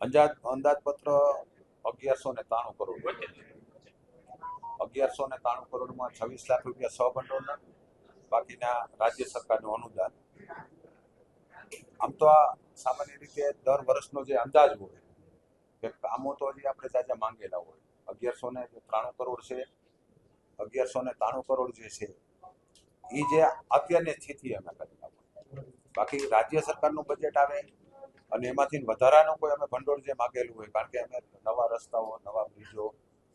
અંદાજપત્ર 1193 કરોડ, 1193 કરોડમાં 26 લાખ રૂપિયા સહભંડોળના, બાકીના રાજ્ય સરકારનું અનુદાન. આમ તો આ સામાન્ય રીતે દર વર્ષનો જે અંદાજ હોય કે કામો તો હજી આપણે જાજા માંગેલા હોય. 1193 કરોડ છે, 1193 કરોડ જે છે એ જે અત્યારની સ્થિતિ અમે કરી આપો. બાકી રાજ્ય સરકારનું બજેટ આવે અને એમાંથી વધારાનું કોઈ અમે ભંડોળ જે માગેલું હોય, કારણ કે અમે નવા રસ્તાઓ, નવા બ્રિજો,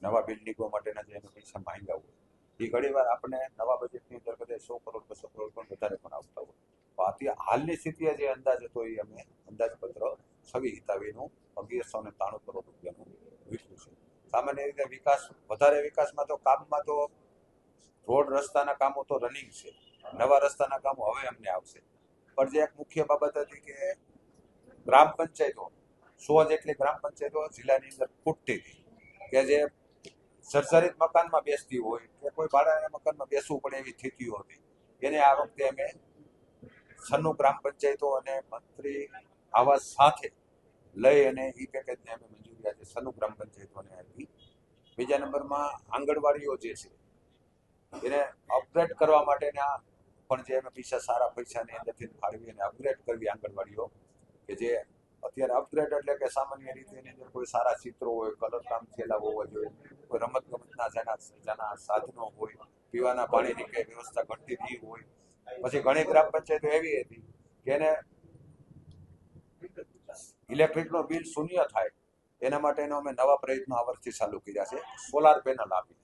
નવા બિલ્ડિંગો માટેના જે અમે પૈસા માંગ્યા હોય એ ઘણી વાર આપણે નવા બજેટની અંદર કદાચ 100 કરોડ 200 કરોડ પણ વધારે પણ આવતા હોય. તો અત્યારે હાલની સ્થિતિએ જે અંદાજ હતો એ અમે અંદાજપત્ર છવી હિતાવીનું 1193 કરોડ રૂપિયાનું વિકલ્યું છે. સામાન્ય રીતે વધારે વિકાસમાં તો કામમાં તો રોડ રસ્તાના કામો તો રનિંગ છે, નવા રસ્તાના કામો હવે અમને આવશે. પણ જે એક મુખ્ય બાબત હતી કે ગ્રામ પંચાયતો 100 જેટલી ગ્રામ પંચાયતો જિલ્લાની અંદર ખૂટતી હતી, કે જે સર્જરિત મકાનમાં બેસતી હોય કે કોઈ ભાડાના મકાનમાં બેસવું પડે એવી સ્થિતિઓ હતી. એને આ વખતે અમે 96 ગ્રામ પંચાયતો અને મંત્રી આવાસ સાથે લઈ અને ઈ પેકેજને અમે મંજૂરી આજે 96 ગ્રામ પંચાયતોને આપી. બીજા નંબરમાં આંગણવાડીઓ જે છે એને અપગ્રેડ કરવા માટેના પણ જે અમે સારા પૈસાની અંદરથી ફાળવી અને અપગ્રેડ કરવી આંગણવાડીઓ, કે જે અત્યારે અપગ્રેડ એટલે કે સામાન્ય રીતે એની અંદર કોઈ સારા ચિત્રો હોય, કલર કામ થયેલા હોવા જોઈએ, કોઈ રમત ગમતના જેના સાધનો હોય, પીવાના પાણીની કઈ વ્યવસ્થા ઘટતી નહીં હોય. પછી ઘણી ગ્રામ પંચાયતો એવી હતી કે એને ઇલેક્ટ્રિકનો બિલ શૂન્ય થાય એના માટેનો અમે નવા પ્રયત્નો આ વર્ષથી ચાલુ કર્યા છે. સોલાર પેનલ આપી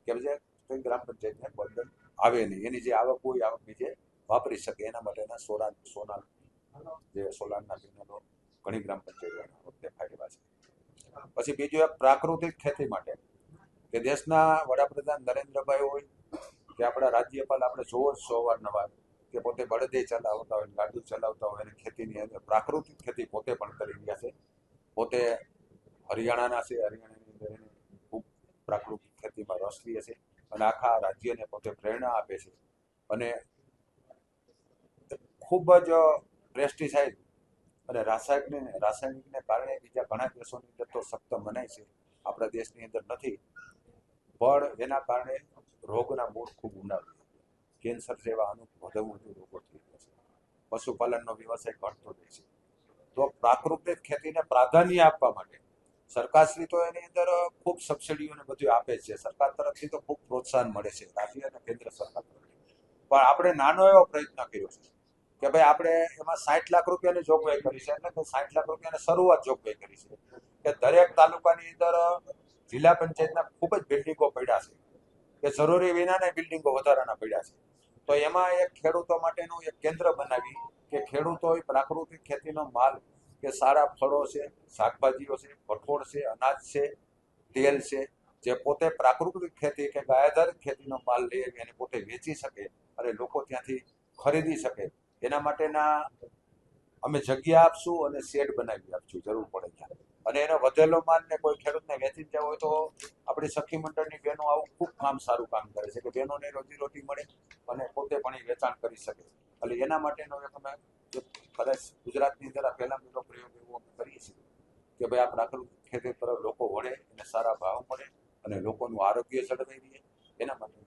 કેમ છે કોઈ ગ્રામ પંચાયતને બર્ડન આવે નહીં, એની જે આવક હોય આવકની જે વાપરી શકે એના માટેના સોલારના પેનલો ઘણી ગ્રામ પંચાયતોના વખતે ફાળવ્યા છે. પછી બીજું એક પ્રાકૃતિક ખેતી માટે કે દેશના વડાપ્રધાન નરેન્દ્રભાઈ હોય કે આપણા રાજ્યપાલ આપણે જોવો જ છો અવારનવાર કે પોતે બળદે ચલાવતા હોય, ગાડું ચલાવતા હોય અને ખેતીની અંદર પ્રાકૃતિક ખેતી પોતે પણ કરી રહ્યા છે. પોતે હરિયાણાના છે, હરિયાણાની અંદર એને ખૂબ પ્રાકૃતિક ખેતીમાં રસ લે છે અને આખા રાજ્યને પોતે પ્રેરણા આપે છે. અને ખૂબ જ પેસ્ટિસાઇડ અને રાસાયણિકને કારણે બીજા ઘણા દેશોની અંદર તો સખ્ત મનાય છે, આપણા દેશની અંદર નથી. પણ એના કારણે રોગના મૂળ ખૂબ ઊંડા, કેન્સર જેવા અમુક વધુ રોગો થઈ ગયા છે. પશુપાલનનો વ્યવસાય ઘટતો જાય છે. તો પ્રાકૃતિક ખેતીને પ્રાધાન્ય આપવા માટે સરકારશ્રી તો એની અંદર ખૂબ સબસિડીઓને બધું આપે છે. સરકાર તરફથી તો ખૂબ પ્રોત્સાહન મળે છે, રાજ્ય અને કેન્દ્ર સરકાર તરફથી. પણ આપણે નાનો એવો પ્રયત્ન કર્યો છે કે ભાઈ આપણે એમાં 60 લાખ રૂપિયાની જોગવાઈ કરી છે, એટલે કે 60 લાખ રૂપિયાની શરૂઆત જોગવાઈ કરી છે કે દરેક તાલુકાની અંદર જિલ્લા પંચાયતના ખૂબ જ બિલ્ડિંગો પડ્યા છે કે જરૂરી વિનાના બિલ્ડિંગો વધારાના પડ્યા છે. તો એમાં એક ખેડૂતો માટેનું એક કેન્દ્ર બનાવી કે ખેડૂતો પ્રાકૃતિક ખેતીનો માલ કે સારા ફળો છે, શાકભાજીઓ છે, કઠોળ છે, અનાજ છે, તેલ છે, જે પોતે પ્રાકૃતિક ખેતી કે ગાય આધારિત ખેતીનો માલ લઈ અને પોતે વેચી શકે અને લોકો ત્યાંથી ખરીદી શકે એના માટેના અમે જગ્યા આપશું અને શેડ બનાવી આપશું જરૂર પડે ત્યાં. અને એનો વધેલો માલને કોઈ ખેડૂતને વેચી જવો હોય તો આપણી સખી મંડળની બહેનો આવું ખૂબ સારું કામ કરે છે કે બહેનોને રોજીરોટી મળે અને પોતે પણ એ વેચાણ કરી શકે. એટલે એના માટેનો એક અમે કદાચ ગુજરાતની અંદર આ પહેલા પહેલો પ્રયોગ એવો અમે કરીએ છીએ કે ભાઈ આ પ્રાકૃતિક ખેતી તરફ લોકો વળે અને સારા ભાવ મળે અને લોકોનું આરોગ્ય જળવાઈ રહે એના માટે.